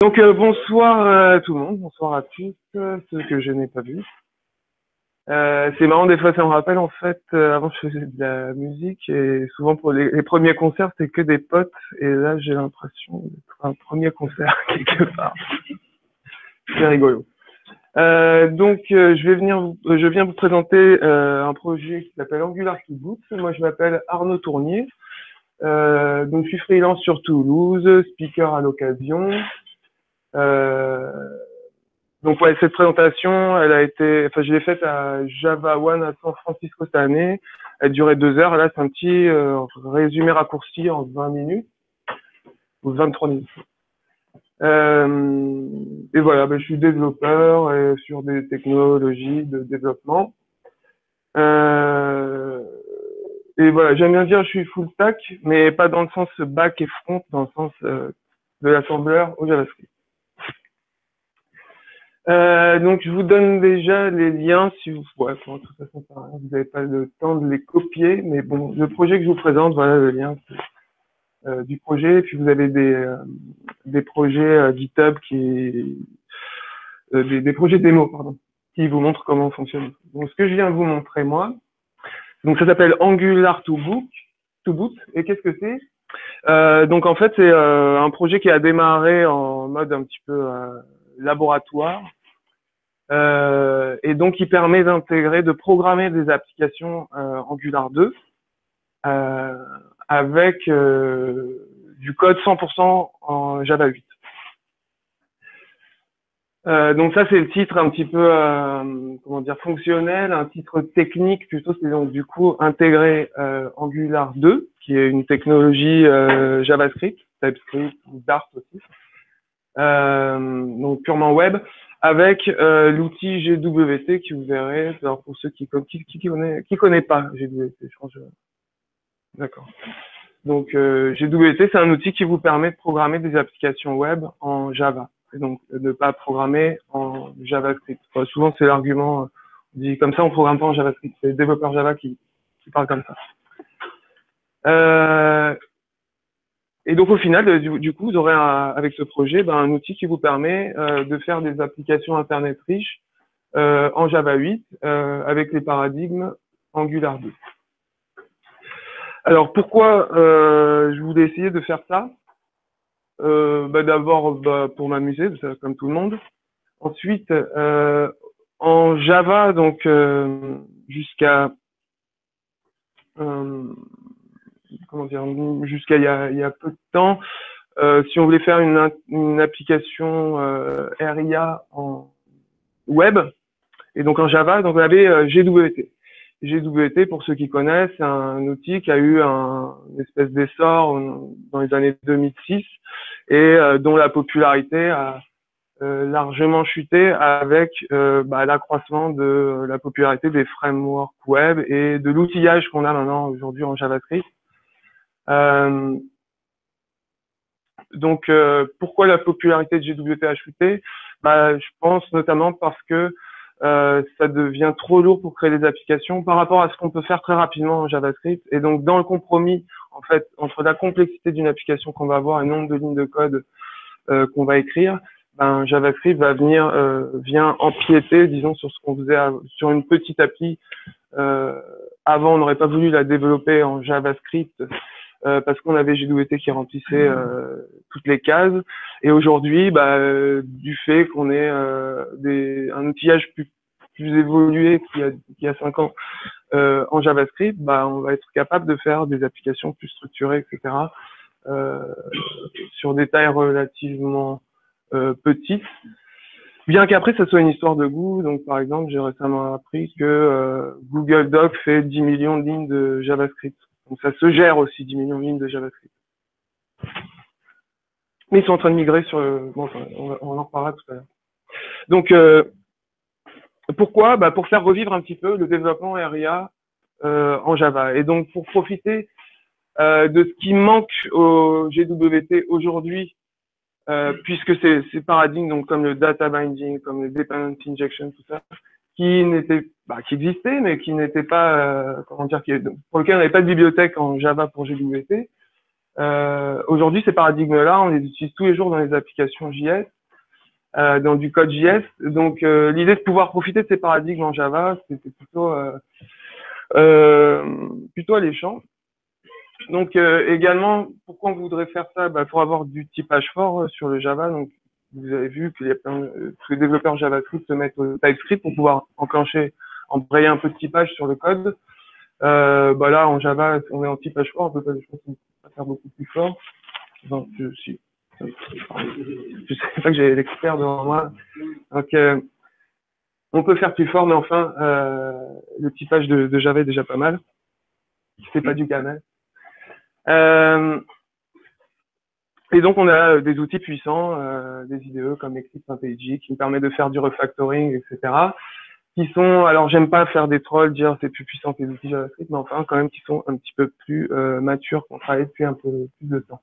Bonsoir à tout le monde, bonsoir à tous, ceux que je n'ai pas vus. C'est marrant, des fois ça me rappelle en fait, avant je faisais de la musique et souvent pour les premiers concerts c'était que des potes et là j'ai l'impression d'être un premier concert quelque part. C'est rigolo. Je viens vous présenter un projet qui s'appelle Angular to Boot. Moi je m'appelle Arnaud Tournier, donc je suis freelance sur Toulouse, speaker à l'occasion. Donc ouais, cette présentation, je l'ai faite à Java One à San Francisco cette année. Elle durait 2 heures. Là, c'est un petit résumé raccourci en 20 minutes ou 23 minutes. Et voilà, je suis développeur sur des technologies de développement. Et voilà, j'aime bien dire je suis full stack, mais pas dans le sens back et front, dans le sens de l'assembleur au JavaScript. Donc je vous donne déjà les liens si vous de toute façon vous n'avez pas le temps de les copier, mais bon, le projet que je vous présente, voilà le lien du projet, et puis vous avez des projets GitHub des projets démo qui vous montrent comment fonctionne. Donc ce que je viens de vous montrer moi, donc ça s'appelle Angular to Boot, et qu'est-ce que c'est? Donc en fait c'est un projet qui a démarré en mode un petit peu laboratoire. Et donc, il permet de programmer des applications Angular 2 avec du code 100% en Java 8. Donc ça, c'est le titre un petit peu, fonctionnel, un titre technique plutôt, c'est donc du coup intégrer Angular 2, qui est une technologie JavaScript, TypeScript ou Dart aussi, donc purement web, avec l'outil GWT qui vous verrez, alors pour ceux qui connaît pas GWT, je pense. D'accord. Donc GWT, c'est un outil qui vous permet de programmer des applications web en Java, et donc de ne pas programmer en JavaScript. Enfin, souvent c'est l'argument, on dit comme ça on programme pas en JavaScript, c'est les développeurs Java qui parlent comme ça. Et donc au final, du coup, vous aurez avec ce projet un outil qui vous permet de faire des applications Internet riches en Java 8 avec les paradigmes Angular 2. Alors pourquoi je voulais essayer de faire ça? D'abord pour m'amuser, comme tout le monde. Ensuite, en Java, donc jusqu'à jusqu'à il y a peu de temps, si on voulait faire une application RIA en web, et donc en Java, donc on avait GWT. GWT, pour ceux qui connaissent, c'est un outil qui a eu une espèce d'essor dans les années 2006 et dont la popularité a largement chuté avec l'accroissement de la popularité des frameworks web et de l'outillage qu'on a maintenant aujourd'hui en JavaScript. Donc, pourquoi la popularité de GWT a chuté? Je pense notamment parce que ça devient trop lourd pour créer des applications par rapport à ce qu'on peut faire très rapidement en JavaScript. Et donc, dans le compromis, en fait, entre la complexité d'une application qu'on va avoir et le nombre de lignes de code qu'on va écrire, JavaScript vient empiéter, disons, sur ce qu'on faisait sur une petite appli. Avant, on n'aurait pas voulu la développer en JavaScript parce qu'on avait GWT qui remplissait toutes les cases. Et aujourd'hui, du fait qu'on ait un outillage plus évolué qu'il y a 5 ans en JavaScript, on va être capable de faire des applications plus structurées, etc. Sur des tailles relativement petites. Bien qu'après, ça soit une histoire de goût. Donc, par exemple, j'ai récemment appris que Google Doc fait 10 millions de lignes de JavaScript. Donc, ça se gère aussi 10 millions de lignes de JavaScript. Mais ils sont en train de migrer sur... on en reparlera tout à l'heure. Donc, pourquoi? Pour faire revivre un petit peu le développement RIA en Java. Et donc, pour profiter de ce qui manque au GWT aujourd'hui, puisque ces paradigmes, donc comme le data binding, comme le dependent injection, tout ça, qui existaient, mais qui n'étaient pas, pour lequel on n'avait pas de bibliothèque en Java pour GWT, Aujourd'hui, ces paradigmes-là, on les utilise tous les jours dans les applications JS, dans du code JS. Donc, l'idée de pouvoir profiter de ces paradigmes en Java, c'était plutôt alléchant. Donc, également, pourquoi on voudrait faire ça? Pour avoir du typage fort sur le Java. Donc, vous avez vu qu'il y a tous les développeurs JavaScript se mettent au TypeScript pour pouvoir embrayer un peu de typage sur le code. Là, en Java, on est en typage fort, on peut pas faire beaucoup plus fort. Donc, je sais pas que j'ai l'expert devant moi. Donc, on peut faire plus fort, mais enfin, le typage de Java est déjà pas mal. C'est pas du camel. Et donc, on a des outils puissants, des IDE comme Eclipse IntelliJ qui nous permet de faire du refactoring, etc. Qui sont, alors j'aime pas faire des trolls, dire c'est plus puissant que les outils JavaScript, mais enfin quand même qui sont un petit peu plus matures, qu'on travaille depuis un peu plus de temps.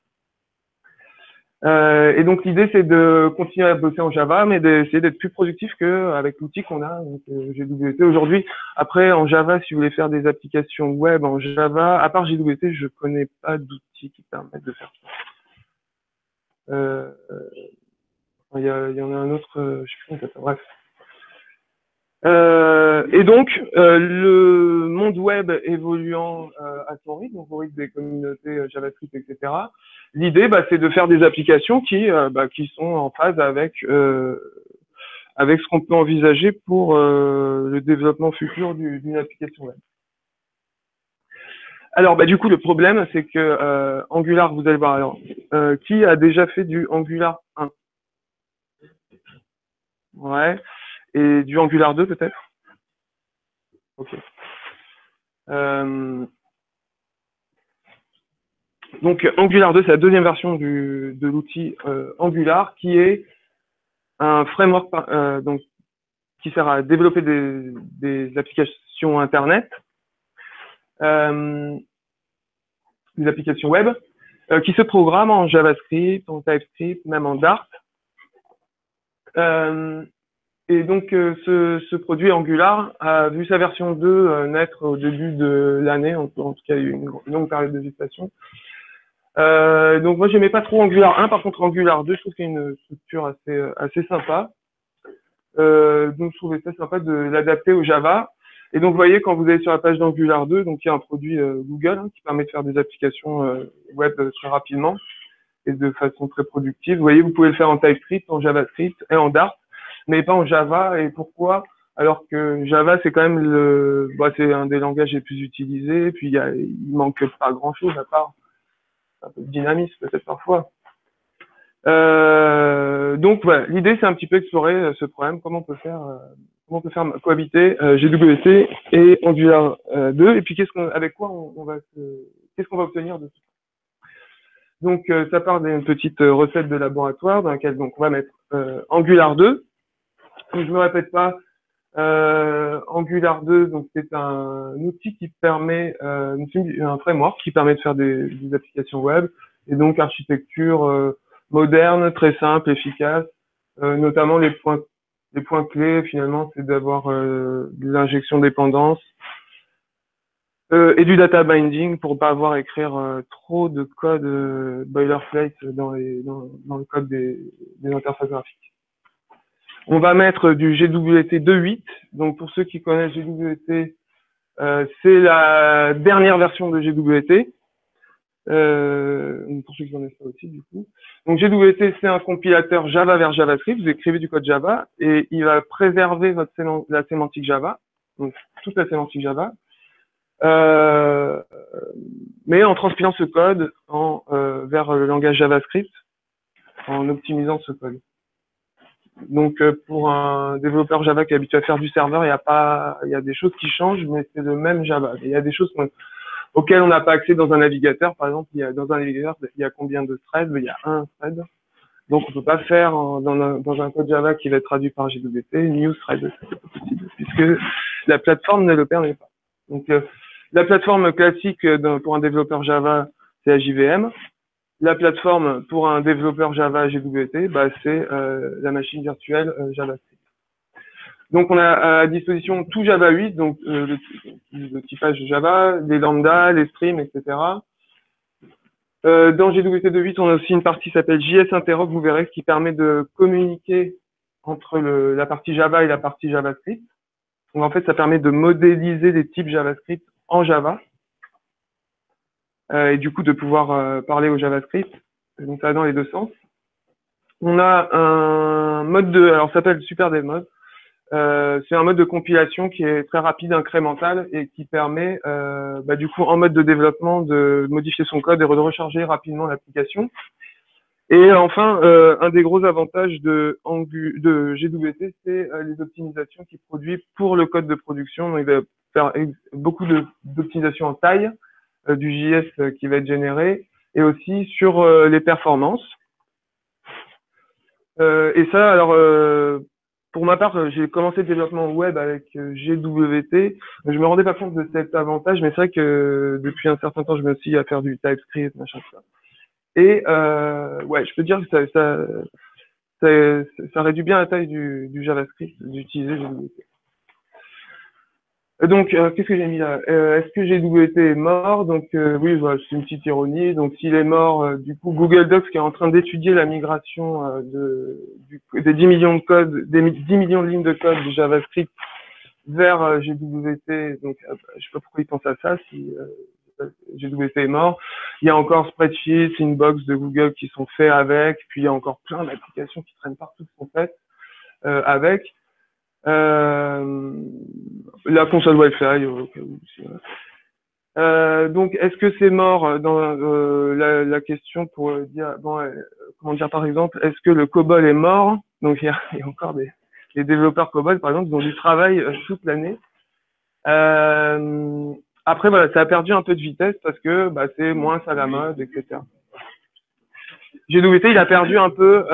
Et donc l'idée c'est de continuer à bosser en Java, mais d'essayer d'être plus productif qu'avec l'outil qu'on a, donc GWT aujourd'hui. Après en Java, si vous voulez faire des applications web en Java, à part GWT, je connais pas d'outils qui permettent de faire ça. Il y en a un autre, je sais plus, bref. Et donc, le monde web évoluant à son rythme, au rythme des communautés JavaScript, etc. L'idée, c'est de faire des applications qui sont en phase avec ce qu'on peut envisager pour le développement futur d'une application web. Alors, du coup, le problème, c'est que Angular, vous allez voir. Alors, qui a déjà fait du Angular 1? Ouais. Et du Angular 2 peut-être? Ok. Donc Angular 2, c'est la deuxième version de l'outil Angular, qui est un framework qui sert à développer des applications Internet, des applications web, qui se programment en JavaScript, en TypeScript, même en Dart. Et donc, ce produit Angular a vu sa version 2 naître au début de l'année, en tout cas, il y a eu une longue période de gestation. Donc, moi, j'aimais pas trop Angular 1, par contre, Angular 2, je trouve qu'il y a une structure assez sympa. Donc, je trouvais ça sympa de l'adapter au Java. Et donc, vous voyez, quand vous allez sur la page d'Angular 2, donc il y a un produit Google qui permet de faire des applications web très rapidement et de façon très productive. Vous voyez, vous pouvez le faire en TypeScript, en JavaScript et en Dart, mais pas en Java. Et pourquoi? Alors que Java, c'est quand même c'est un des langages les plus utilisés. Puis il manque pas grand-chose à part un peu de dynamisme peut-être parfois. Donc voilà, l'idée c'est un petit peu explorer ce problème, comment on peut faire cohabiter GWT et Angular 2, et puis qu'est-ce qu'on va obtenir de tout ça. Donc ça part d'une petite recette de laboratoire dans laquelle donc on va mettre Angular 2. Donc, je me répète pas, Angular 2, donc c'est un outil qui permet un framework qui permet de faire des applications web, et donc architecture moderne, très simple, efficace. Notamment les points clés finalement, c'est d'avoir de l'injection dépendance et du data binding pour pas avoir à écrire trop de code boilerplate dans le code des interfaces graphiques. On va mettre du GWT 2.8. Donc pour ceux qui connaissent GWT, c'est la dernière version de GWT. Pour ceux qui connaissent ça aussi, du coup. Donc GWT, c'est un compilateur Java vers JavaScript. Vous écrivez du code Java et il va préserver la sémantique Java, donc toute la sémantique Java, mais en transpilant ce code vers le langage JavaScript, en optimisant ce code. Donc pour un développeur Java qui est habitué à faire du serveur, il y a des choses qui changent, mais c'est le même Java. Il y a des choses auxquelles on n'a pas accès dans un navigateur. Par exemple, dans un navigateur, il y a combien de threads? Il y a un thread. Donc on peut pas faire dans un code Java qui va être traduit par GWT new thread, c'est pas possible, puisque la plateforme ne le permet pas. Donc la plateforme classique pour un développeur Java, c'est la JVM. La plateforme pour un développeur Java GWT, c'est la machine virtuelle JavaScript. Donc on a à disposition tout Java 8, donc le typage Java, les lambdas, les streams, etc. Dans GWT2.8, on a aussi une partie qui s'appelle JS Interop, vous verrez, qui permet de communiquer entre la partie Java et la partie JavaScript. Donc en fait, ça permet de modéliser des types JavaScript en Java et du coup de pouvoir parler au JavaScript. Donc ça va dans les deux sens. On a un mode alors ça s'appelle SuperDev Mode. C'est un mode de compilation qui est très rapide, incrémental et qui permet du coup en mode de développement de modifier son code et de recharger rapidement l'application. Et enfin, un des gros avantages de GWT, c'est les optimisations qu'il produit pour le code de production. Donc, il va faire beaucoup d'optimisations en taille du JS qui va être généré et aussi sur les performances. Et ça, alors, pour ma part, j'ai commencé le développement web avec GWT. Je me rendais pas compte de cet avantage, mais c'est vrai que depuis un certain temps, je me suis mis à faire du TypeScript, machin, tout ça. Et ouais, je peux dire que ça réduit bien la taille du JavaScript d'utiliser GWT. Donc, qu'est-ce que j'ai mis là? Est-ce que GWT est mort? Donc, oui, voilà, c'est une petite ironie. Donc, s'il est mort, du coup, Google Docs qui est en train d'étudier la migration des 10 millions de codes, des 10 millions de lignes de code de JavaScript vers GWT. Donc, je sais pas pourquoi ils pensent à ça. Si GWT est mort, il y a encore Spreadsheet, Inbox de Google qui sont faits avec. Puis il y a encore plein d'applications qui traînent partout qui sont faites avec. La console Wi-Fi au cas où aussi, voilà. Donc, est-ce que c'est mort dans la question pour dire, bon, comment dire par exemple, est-ce que le COBOL est mort? Donc, il y a encore des développeurs COBOL, par exemple, qui ont du travail toute l'année. Après, voilà, ça a perdu un peu de vitesse parce que c'est moins à la mode, etc. GWT, il a perdu un peu,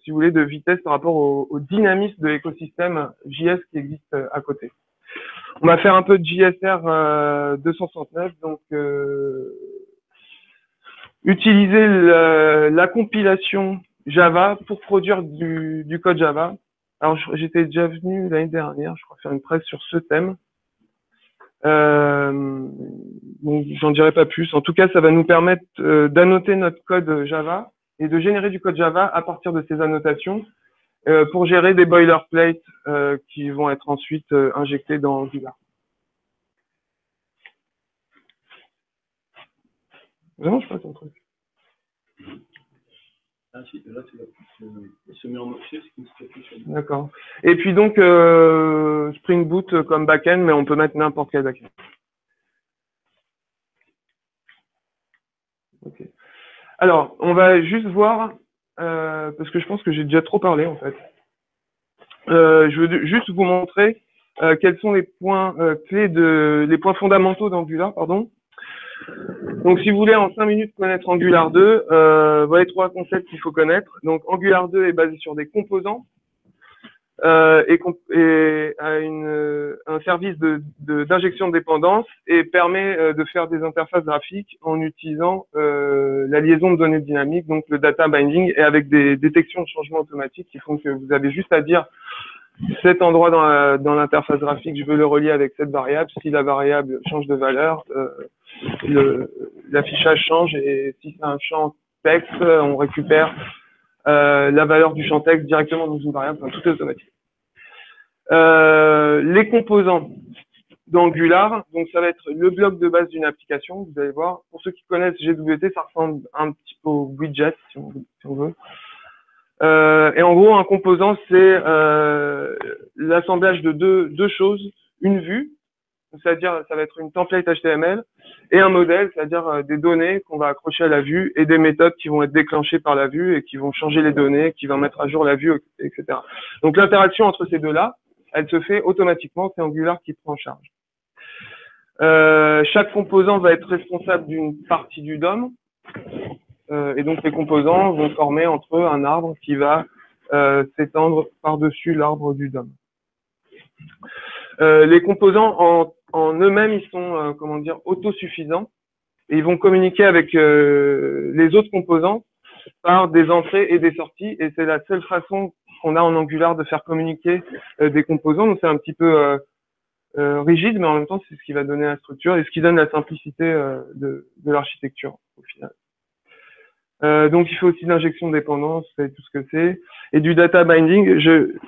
si vous voulez, de vitesse par rapport au dynamisme de l'écosystème JS qui existe à côté. On va faire un peu de JSR 269, donc utiliser la compilation Java pour produire du code Java. Alors, j'étais déjà venu l'année dernière, je crois, faire une presse sur ce thème. Donc, j'en dirai pas plus. En tout cas, ça va nous permettre d'annoter notre code Java et de générer du code Java à partir de ces annotations pour gérer des boilerplates qui vont être ensuite injectés dans Angular. Vraiment, je sais pas ton truc. Ah si, là c'est mis en marché, c'est une D'accord. Et puis donc Spring Boot comme backend, mais on peut mettre n'importe quel backend. Ok. Alors, on va juste voir parce que je pense que j'ai déjà trop parlé en fait. Je veux juste vous montrer quels sont les points clés les points fondamentaux d'Angular, pardon. Donc, si vous voulez en 5 minutes connaître Angular 2, voilà les 3 concepts qu'il faut connaître. Donc, Angular 2 est basé sur des composants et a un service d'injection de dépendance et permet de faire des interfaces graphiques en utilisant la liaison de données dynamiques, donc le data binding, et avec des détections de changement automatiques qui font que vous avez juste à dire cet endroit dans l'interface graphique, je veux le relier avec cette variable. Si la variable change de valeur, l'affichage change, et si c'est un champ texte, on récupère la valeur du champ texte directement dans une variable. Enfin, tout est automatique. Les composants d'Angular, donc ça va être le bloc de base d'une application. Vous allez voir, pour ceux qui connaissent GWT, ça ressemble un petit peu au widget, si on veut. Et en gros, un composant, c'est l'assemblage de deux choses, une vue, c'est-à-dire ça va être une template HTML, et un modèle, c'est-à-dire des données qu'on va accrocher à la vue et des méthodes qui vont être déclenchées par la vue et qui vont changer les données, qui vont mettre à jour la vue, etc. Donc l'interaction entre ces deux-là, elle se fait automatiquement, c'est Angular qui prend en charge. Chaque composant va être responsable d'une partie du DOM. Et donc les composants vont former entre eux un arbre qui va s'étendre par-dessus l'arbre du DOM. Les composants en eux-mêmes, ils sont comment dire autosuffisants et ils vont communiquer avec les autres composants par des entrées et des sorties, et c'est la seule façon qu'on a en Angular de faire communiquer des composants. Donc c'est un petit peu rigide, mais en même temps c'est ce qui va donner la structure et ce qui donne la simplicité de l'architecture au final. Donc il faut aussi de l'injection de dépendance, c'est tout ce que c'est, et du data binding.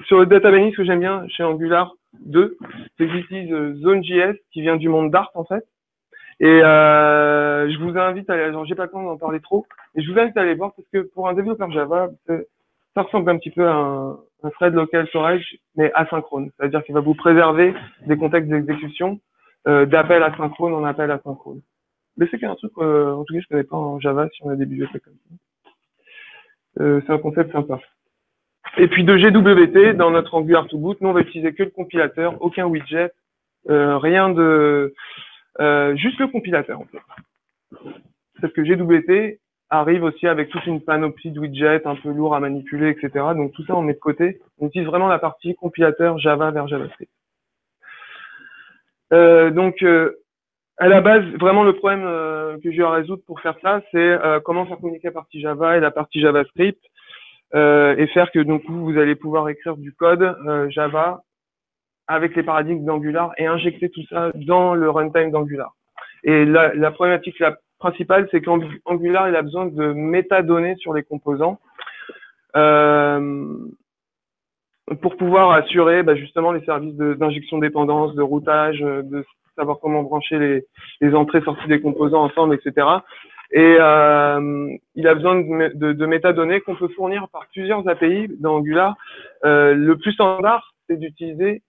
Sur le data binding, ce que j'aime bien chez Angular 2, c'est que j'utilise Zone.js qui vient du monde Dart en fait. Et je vous invite à aller, alors j'ai pas le temps d'en parler trop, mais je vous invite à aller voir parce que pour un développeur Java, ça ressemble un petit peu à un thread local storage, mais asynchrone. C'est-à-dire qu'il va vous préserver des contextes d'exécution d'appel asynchrone en appel asynchrone. Mais c'est un truc, en tout cas, je connais pas en Java si on a des bibliothèques comme ça. C'est un concept sympa. Et puis de GWT, dans notre Angular to boot, nous on va utiliser que le compilateur, aucun widget, rien de, juste le compilateur en fait. Parce que GWT arrive aussi avec toute une panoplie de widgets un peu lourds à manipuler, etc. Donc tout ça on met de côté. On utilise vraiment la partie compilateur Java vers JavaScript. Donc à la base, vraiment le problème que j'ai à résoudre pour faire ça, c'est comment faire communiquer la partie Java et la partie JavaScript et faire que donc vous allez pouvoir écrire du code Java avec les paradigmes d'Angular et injecter tout ça dans le runtime d'Angular. Et la problématique principale, c'est qu'Angular il a besoin de métadonnées sur les composants pour pouvoir assurer justement les services d'injection de dépendance, de routage, de savoir comment brancher les entrées-sorties des composants ensemble, etc. Et il a besoin de métadonnées qu'on peut fournir par plusieurs API dans Angular. Le plus standard, c'est d'utiliser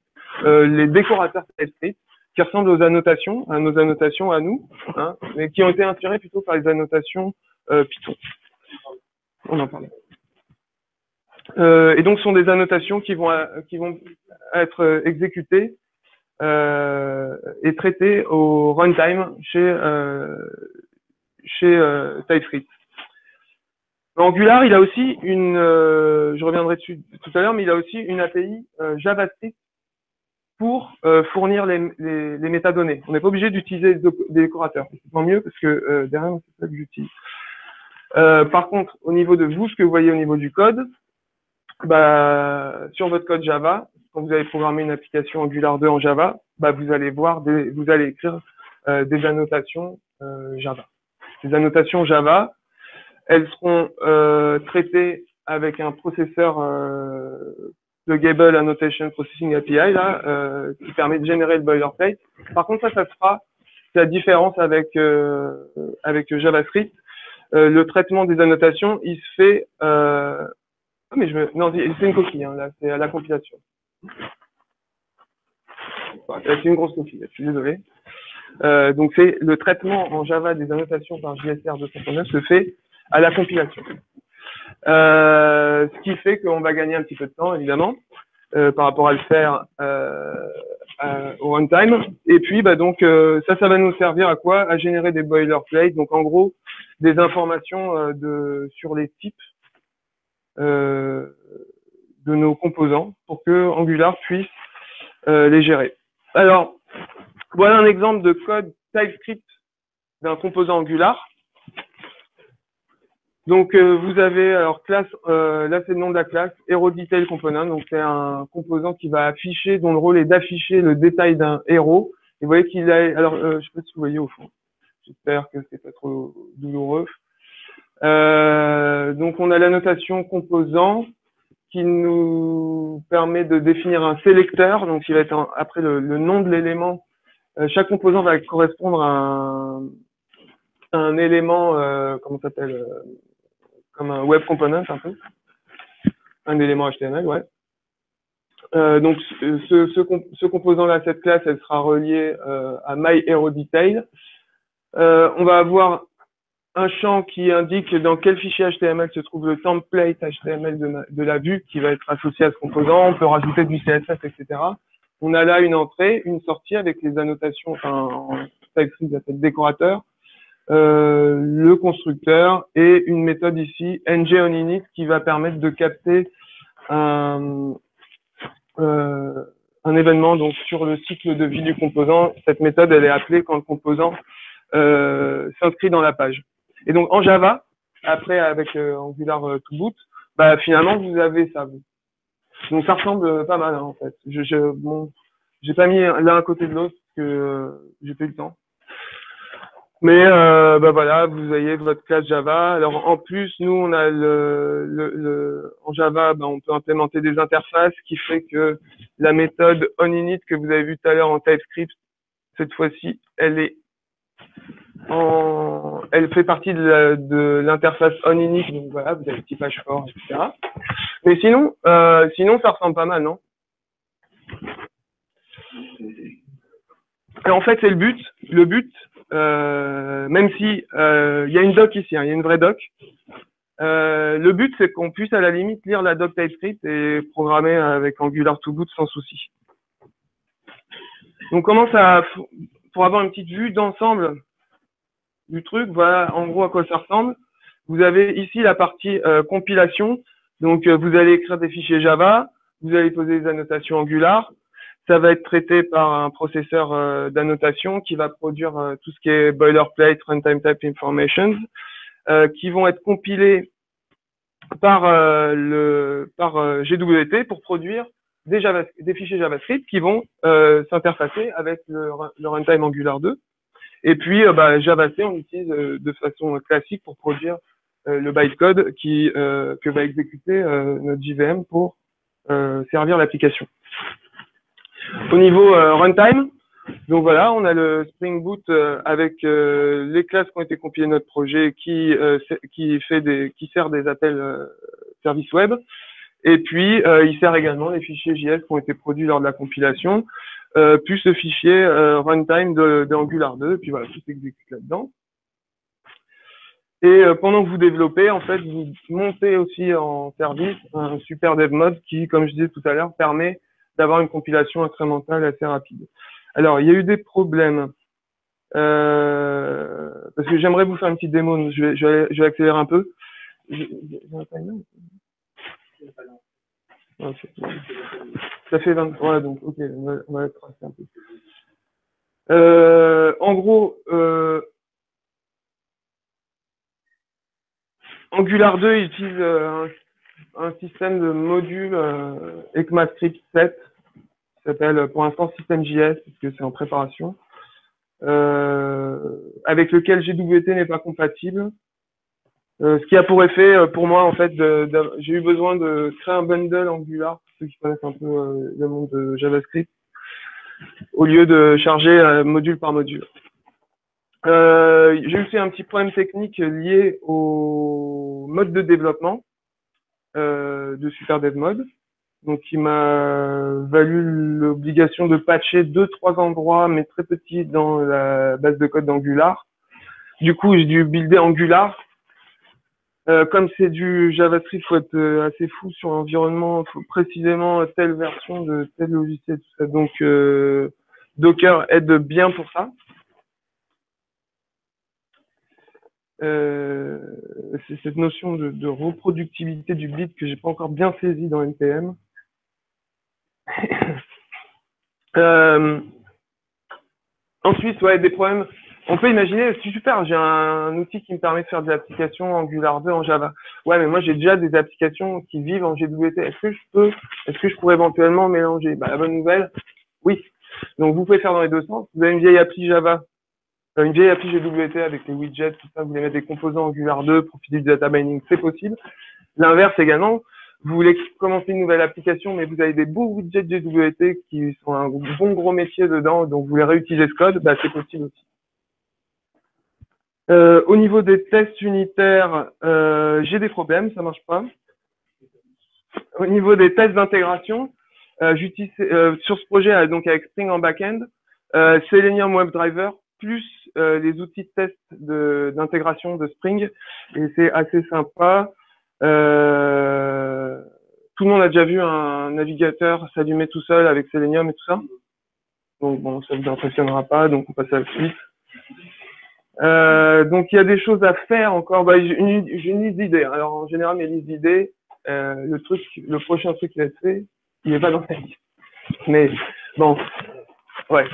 les décorateurs TypeScript qui ressemblent aux annotations, à nos annotations à nous, hein, mais qui ont été inspirées plutôt par les annotations Python. On en parlait. Et donc, ce sont des annotations qui vont être exécutées et traitées au runtime chez TypeScript. Angular, il a aussi une, je reviendrai dessus tout à l'heure, mais il a aussi une API JavaScript pour fournir les métadonnées. On n'est pas obligé d'utiliser des décorateurs. C'est tant mieux parce que derrière, c'est ça que j'utilise. Par contre, au niveau de vous, ce que vous voyez au niveau du code, sur votre code Java, quand vous allez programmer une application Angular 2 en Java, vous allez écrire des annotations Java. Ces annotations Java, elles seront traitées avec un processeur Pluggable Annotation Processing API qui permet de générer le boilerplate. Par contre, ça sera la différence avec JavaScript. Le traitement des annotations, il se fait non, c'est une coquille, hein, là, c'est à la compilation. C'est une grosse coquille, je suis désolé. Donc, c'est le traitement en Java des annotations par JSR 239 se fait à la compilation. Ce qui fait qu'on va gagner un petit peu de temps, évidemment, par rapport à le faire au runtime. Et puis, ça va nous servir à quoi? À générer des boilerplates. Donc, en gros, des informations sur les types de nos composants pour que Angular puisse les gérer. Alors, voilà un exemple de code TypeScript d'un composant Angular. Donc, vous avez, alors, classe, là, c'est le nom de la classe, Hero Detail Component. Donc, c'est un composant qui va afficher, dont le rôle est d'afficher le détail d'un héros. Et vous voyez qu'il a, alors, je sais pas si vous voyez au fond. J'espère que c'est pas trop douloureux. Donc, on a la notation composant qui nous permet de définir un sélecteur. Donc, il va être après le nom de l'élément. Chaque composant va correspondre à un élément, comment ça s'appelle, comme un web component un peu, un élément HTML, ouais. Donc ce composant-là, cette classe, elle sera reliée à MyHeroDetail. On va avoir un champ qui indique dans quel fichier HTML se trouve le template HTML de la vue qui va être associé à ce composant. On peut rajouter du CSS, etc. On a là une entrée, une sortie avec les annotations, enfin en TypeScript, ça s'appelle décorateur. Le constructeur et une méthode ici, ngOnInit, qui va permettre de capter un événement donc sur le cycle de vie du composant. Cette méthode, elle est appelée quand le composant s'inscrit dans la page. Et donc en Java, après avec Angular to boot, finalement vous avez ça. Donc ça ressemble pas mal en fait. J'ai pas mis l'un à côté de l'autre parce que j'ai pas eu le temps. Mais bah voilà, vous voyez votre classe Java. Alors en plus, nous on a en Java, bah, on peut implémenter des interfaces, ce qui fait que la méthode onInit que vous avez vue tout à l'heure en TypeScript, cette fois-ci, elle fait partie de l'interface onInit. Donc voilà, vous avez le typage fort, etc. Mais sinon, ça ressemble pas mal, non? Et en fait, c'est le but. Le but, même si il y a une doc ici, hein, il y a une vraie doc. Le but, c'est qu'on puisse à la limite lire la doc TypeScript et programmer avec Angular to boot sans souci. Donc, pour avoir une petite vue d'ensemble du truc, voilà en gros à quoi ça ressemble. Vous avez ici la partie compilation. Donc, vous allez écrire des fichiers Java, vous allez poser des annotations Angular. Ça va être traité par un processeur d'annotation qui va produire tout ce qui est boilerplate, runtime type information, qui vont être compilés par GWT pour produire des fichiers JavaScript qui vont s'interfacer avec le runtime Angular 2. Et puis JavaC, on l'utilise de façon classique pour produire le bytecode que va exécuter notre JVM pour servir l'application. Au niveau runtime, donc voilà, on a le Spring Boot avec les classes qui ont été compilées de notre projet qui sert des appels service web. Et puis, il sert également les fichiers JS qui ont été produits lors de la compilation, plus ce fichier runtime de Angular 2. Et puis voilà, tout s'exécute là-dedans. Et pendant que vous développez, en fait, vous montez aussi en service un super dev mode qui, comme je disais tout à l'heure, permet d'avoir une compilation incrémentale assez rapide. Alors, il y a eu des problèmes, parce que j'aimerais vous faire une petite démo, je vais accélérer un peu. Okay. Ça fait 23, donc ok, on va tracer un peu. En gros, Angular 2 il utilise un système de modules ECMAScript 7 qui s'appelle pour l'instant SystemJS parce que c'est en préparation, avec lequel GWT n'est pas compatible. Ce qui a pour effet, pour moi, en fait, j'ai eu besoin de créer un bundle Angular, pour ceux qui connaissent un peu le monde de JavaScript, au lieu de charger module par module. J'ai aussi un petit problème technique lié au mode de développement de SuperDevMod, donc qui m'a valu l'obligation de patcher 2-3 endroits, mais très petits dans la base de code d'Angular. Du coup, j'ai dû builder Angular. Comme c'est du JavaScript, faut être assez fou sur l'environnement, faut précisément telle version de tel logiciel, tout ça. Donc Docker aide bien pour ça. C'est cette notion de reproductibilité du build que j'ai pas encore bien saisi dans NPM. Ensuite, ouais, des problèmes. On peut imaginer, c'est super, j'ai un outil qui me permet de faire des applications Angular 2 en Java. Ouais, mais moi j'ai déjà des applications qui vivent en GWT. Est-ce que je pourrais éventuellement mélanger? Bah, la bonne nouvelle, oui. Donc vous pouvez faire dans les deux sens. Vous avez une vieille appli Java, une vieille appli GWT avec les widgets, tout ça, vous voulez mettre des composants Angular 2, profiter du data mining, c'est possible. L'inverse également, vous voulez commencer une nouvelle application, mais vous avez des beaux widgets GWT qui sont un bon gros métier dedans, donc vous voulez réutiliser ce code, bah, c'est possible aussi. Au niveau des tests unitaires, j'ai des problèmes, ça marche pas. Au niveau des tests d'intégration, j'utilise sur ce projet donc avec Spring en backend, Selenium WebDriver plus les outils de test d'intégration de Spring, et c'est assez sympa. Tout le monde a déjà vu un navigateur s'allumer tout seul avec Selenium et tout ça. Donc bon, ça vous impressionnera pas, donc on passe à la suite. Donc il y a des choses à faire encore. Bah, j'ai une liste d'idées. Alors en général mes listes d'idées, le prochain truc qui va être fait, il est pas dans la liste. Mais bon, ouais.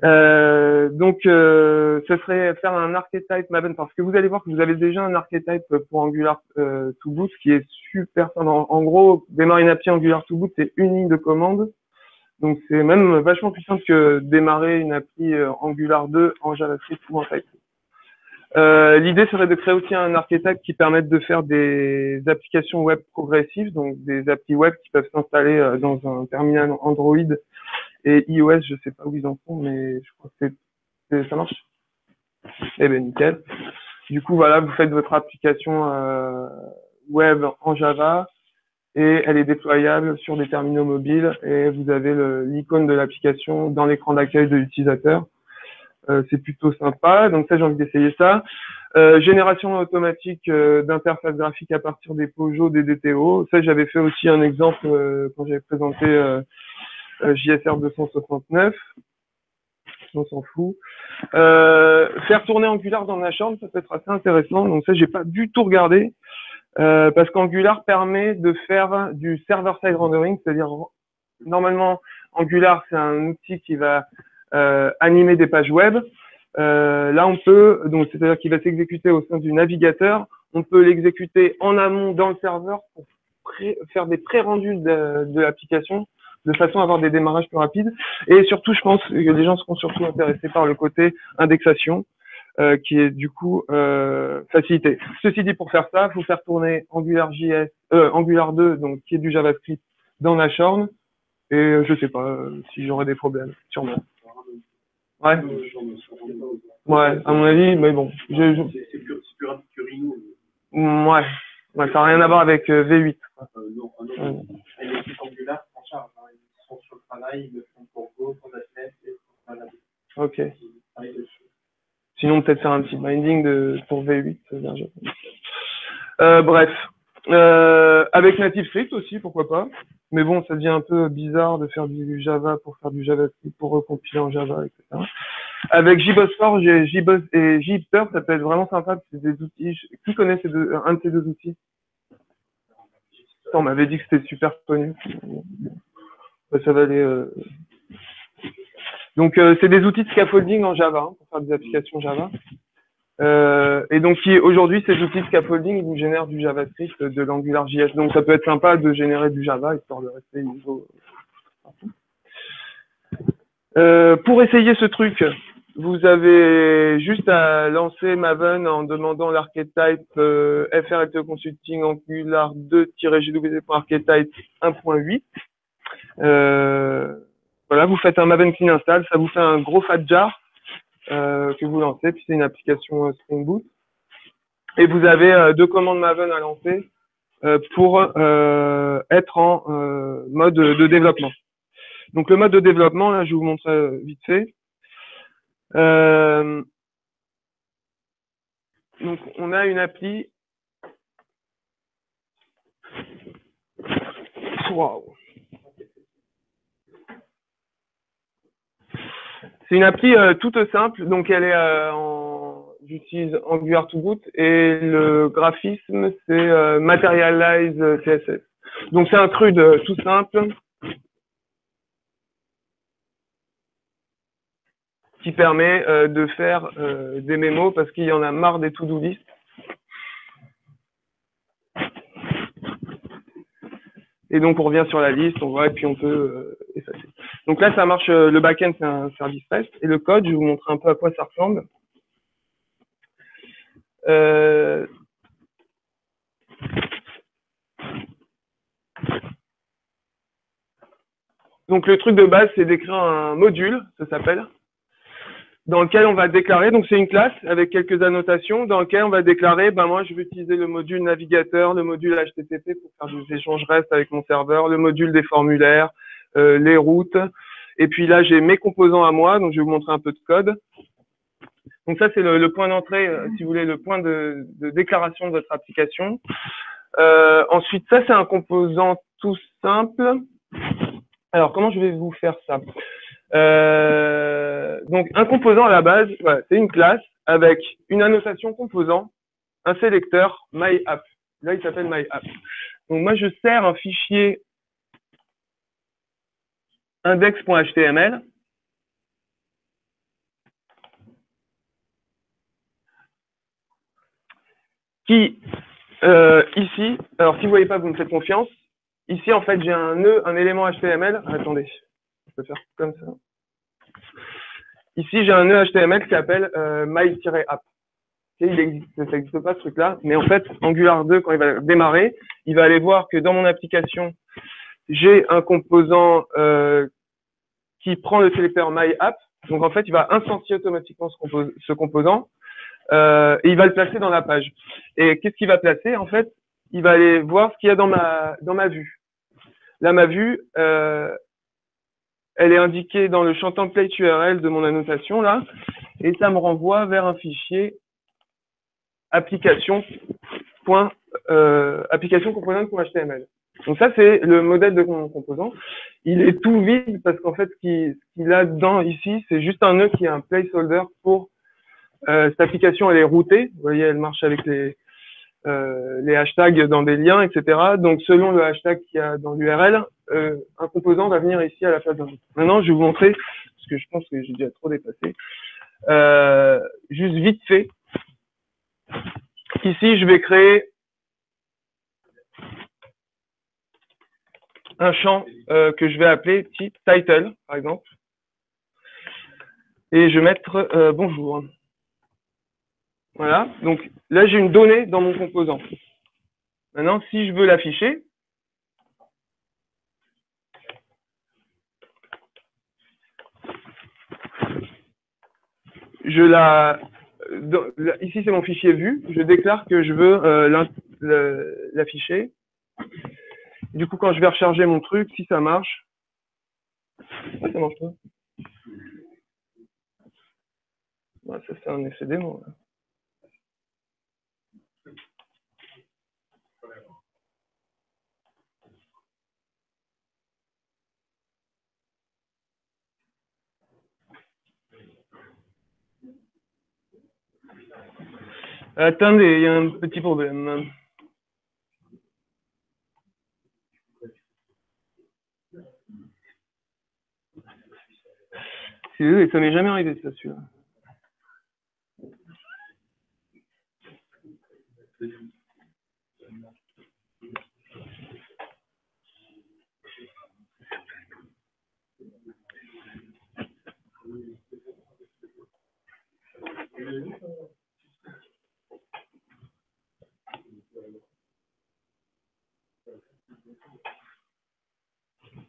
Donc ce serait faire un archetype Maven, parce que vous allez voir que vous avez déjà un archetype pour Angular to boot qui est super simple. En gros, démarrer une appli Angular to boot, c'est une ligne de commande. Donc c'est même vachement plus simple que démarrer une appli Angular 2 en JavaScript ou en TypeScript. L'idée serait de créer aussi un archétype qui permette de faire des applications web progressives, donc des applis web qui peuvent s'installer dans un terminal Android et iOS, je sais pas où ils en sont, mais je crois que ça marche. Eh ben nickel. Du coup, voilà, vous faites votre application web en Java et elle est déployable sur des terminaux mobiles et vous avez l'icône de l'application dans l'écran d'accueil de l'utilisateur. C'est plutôt sympa. Donc ça, j'ai envie d'essayer ça. Génération automatique d'interface graphique à partir des POJO, des DTO. Ça, j'avais fait aussi un exemple quand j'avais présenté JSR 269. On s'en fout. Faire tourner Angular dans Nashorn, ça peut être assez intéressant. Donc ça, j'ai pas du tout regardé parce qu'Angular permet de faire du server-side rendering, c'est-à-dire normalement Angular, c'est un outil qui va animer des pages web. Là, on peut, donc c'est-à-dire qu'il va s'exécuter au sein du navigateur. On peut l'exécuter en amont dans le serveur pour faire des pré-rendus de l'application, de façon à avoir des démarrages plus rapides. Et surtout, je pense que les gens seront surtout intéressés par le côté indexation, qui est du coup facilité. Ceci dit, pour faire ça, il faut faire tourner AngularJS, Angular 2, donc qui est du JavaScript, dans Nashorn. Et je sais pas si j'aurai des problèmes, sûrement. Ouais. Ouais, à mon avis, mais bon. C'est plus rapide que Rhino. Ouais. Ouais, ça n'a rien à voir avec V8. Non. Et les équipes Angular s'en chargent. Ils sont sur le travail, ils le font pour Go, pour .NET et pour Java. Ok. Sinon, peut-être faire un petit binding pour V8. Bref. Avec NativeScript aussi, pourquoi pas. Mais bon, ça devient un peu bizarre de faire du Java pour faire du JavaScript, pour recompiler en Java, etc. Avec JBoss4 JBoss et JIPter, ça peut être vraiment sympa, c'est des outils. Qui connaît un de ces deux outils? On m'avait dit que c'était super connu. Ça va aller. Donc, c'est des outils de scaffolding en Java, hein, pour faire des applications Java. Et donc, aujourd'hui, ces outils de scaffolding vous génèrent du JavaScript, de l'AngularJS. Donc, ça peut être sympa de générer du Java, histoire de rester niveau. Pour essayer ce truc, vous avez juste à lancer Maven en demandant l'archetype FRLTE Consulting Angular 2-GW.archetype 1.8. Voilà, vous faites un Maven clean install, ça vous fait un gros fat jar que vous lancez, puis c'est une application Spring Boot. Et vous avez deux commandes Maven à lancer pour être en mode de développement. Donc le mode de développement, là, je vous montre vite fait. Donc on a une appli. Wow. C'est une appli toute simple, donc elle est j'utilise Angular to boot et le graphisme c'est Materialize CSS. Donc c'est un CRUD tout simple qui permet de faire des mémos parce qu'il y en a marre des to-do list. Et donc on revient sur la liste, on voit et puis on peut effacer. Donc là ça marche, le back-end c'est un service REST et le code, je vais vous montrer un peu à quoi ça ressemble. Donc le truc de base, c'est d'écrire un module, ça s'appelle, dans lequel on va déclarer, donc c'est une classe avec quelques annotations, dans lequel on va déclarer, ben moi je vais utiliser le module navigateur, le module HTTP pour faire des échanges REST avec mon serveur, le module des formulaires, les routes, et puis là j'ai mes composants à moi, donc je vais vous montrer un peu de code. Donc ça c'est le point d'entrée, si vous voulez, le point de déclaration de votre application. Ensuite ça c'est un composant tout simple. Alors, comment je vais vous faire ça? Donc, un composant à la base, voilà, c'est une classe avec une annotation composant, un sélecteur myApp. Là, il s'appelle myApp. Donc, moi, je sers un fichier index.html qui, ici, alors si vous ne voyez pas, vous me faites confiance. Ici, en fait, j'ai un nœud, un élément HTML. Attendez, je peux faire comme ça. Ici, j'ai un nœud HTML qui s'appelle my-app. Ça n'existe pas ce truc-là, mais en fait, Angular 2, quand il va démarrer, il va aller voir que dans mon application, j'ai un composant qui prend le sélecteur myApp. Donc en fait, il va instancier automatiquement ce composant et il va le placer dans la page. Et qu'est-ce qu'il va placer? En fait, il va aller voir ce qu'il y a dans ma vue. Là, ma vue, elle est indiquée dans le champ template URL de mon annotation là, et ça me renvoie vers un fichier application component.html. Donc ça, c'est le modèle de mon composant. Il est tout vide parce qu'en fait, ce qu'il a dedans ici, c'est juste un nœud qui est un placeholder pour cette application. Elle est routée. Vous voyez, elle marche avec les hashtags dans des liens, etc. Donc, selon le hashtag qu'il y a dans l'URL, un composant va venir ici à la place d'un autre. Maintenant, je vais vous montrer, parce que je pense que j'ai déjà trop dépassé, juste vite fait. Ici, je vais créer un champ que je vais appeler title, par exemple. Et je vais mettre bonjour. Voilà. Donc là, j'ai une donnée dans mon composant. Maintenant, si je veux l'afficher, ici, c'est mon fichier vue. Je déclare que je veux l'afficher. Du coup, quand je vais recharger mon truc, si ça marche, ça marche pas. Ouais, ça, c'est un effet démo. Là. Attendez, il y a un petit problème. Ça m'est jamais arrivé, ça, celui-là.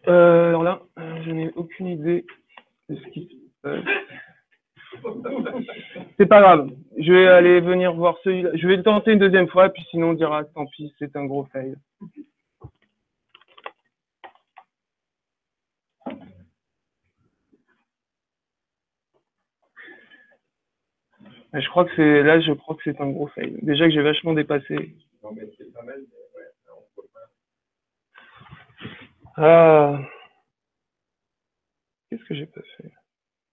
Alors là, je n'ai aucune idée de ce qui se passe. C'est pas grave. Je vais aller venir voir celui-là. Je vais le tenter une deuxième fois, puis sinon on dira tant pis, c'est un gros fail. Je crois que c'est un gros fail. Déjà que j'ai vachement dépassé. Non, mais c'est pas mal, mais ouais, on peut pas. Ah. Qu'est-ce que j'ai pas fait?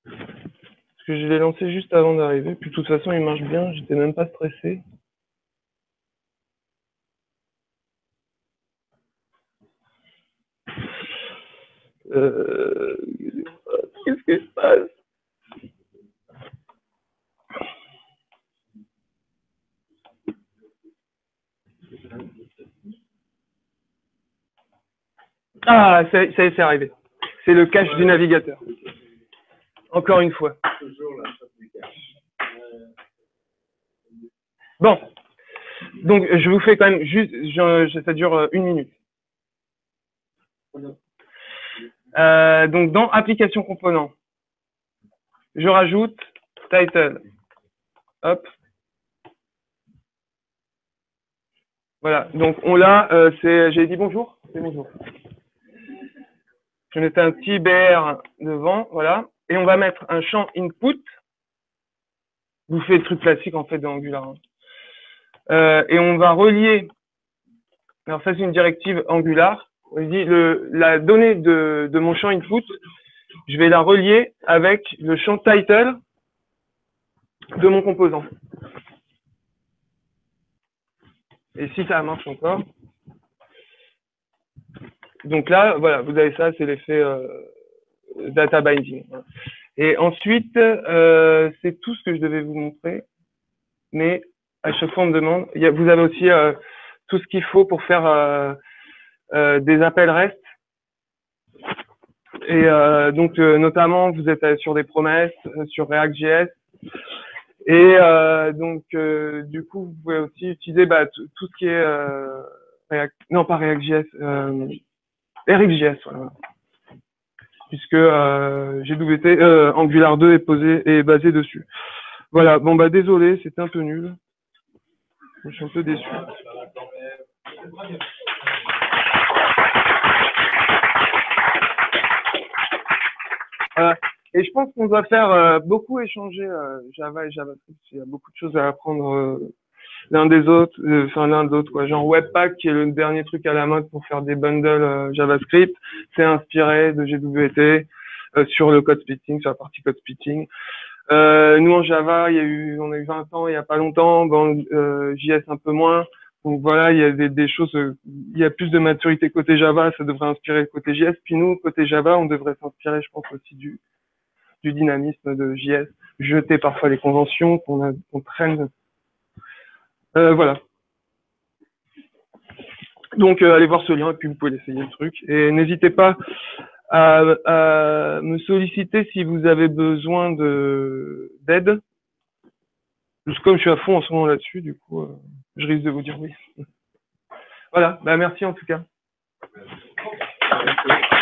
Parce que je l'ai lancé juste avant d'arriver. Puis de toute façon, il marche bien. J'étais même pas stressé. Qu'est-ce qui se passe? Ah, ça y est, c'est arrivé. C'est le cache du navigateur. Encore une fois. Bon. Donc, je vous fais quand même juste, ça dure 1 minute. Donc, dans application component, je rajoute title. Hop. Voilà. Donc, on l'a, j'ai dit bonjour. C'est bonjour. Je mets un petit BR devant, voilà. Et on va mettre un champ input. Vous faites le truc classique, en fait, dans Angular. Et on va relier. Alors, ça, c'est une directive Angular. On dit la donnée de mon champ input, je vais la relier avec le champ title de mon composant. Et si ça marche encore. Donc là, voilà, vous avez ça, c'est l'effet data binding. Et ensuite, c'est tout ce que je devais vous montrer. Mais à chaque fois, on me demande. Vous avez aussi tout ce qu'il faut pour faire des appels REST. Et donc, notamment, vous êtes sur des promesses, sur React.js. Et donc, du coup, vous pouvez aussi utiliser tout ce qui est non pas React.js, RxJS, voilà. Puisque GWT Angular 2 est basé dessus. Voilà. Bon bah désolé, c'était un peu nul. Je suis un peu déçu. Voilà. Et je pense qu'on doit faire beaucoup échanger Java et JavaScript. Il y a beaucoup de choses à apprendre l'un des autres, enfin l'un d'autre quoi. Genre Webpack, qui est le dernier truc à la mode pour faire des bundles JavaScript, c'est inspiré de GWT sur le code splitting, sur la partie code splitting. Nous en Java, on a eu 20 ans il y a pas longtemps, dans JS un peu moins. Donc voilà, il y a des choses, il y a plus de maturité côté Java, ça devrait inspirer le côté JS. Puis nous, côté Java, on devrait s'inspirer, je pense, aussi du dynamisme de JS, jeter parfois les conventions qu'on traîne. Voilà. Donc allez voir ce lien et puis vous pouvez l'essayer le truc. Et n'hésitez pas à me solliciter si vous avez besoin d'aide. Comme je suis à fond en ce moment là-dessus, du coup, je risque de vous dire oui. Voilà, merci en tout cas. Merci.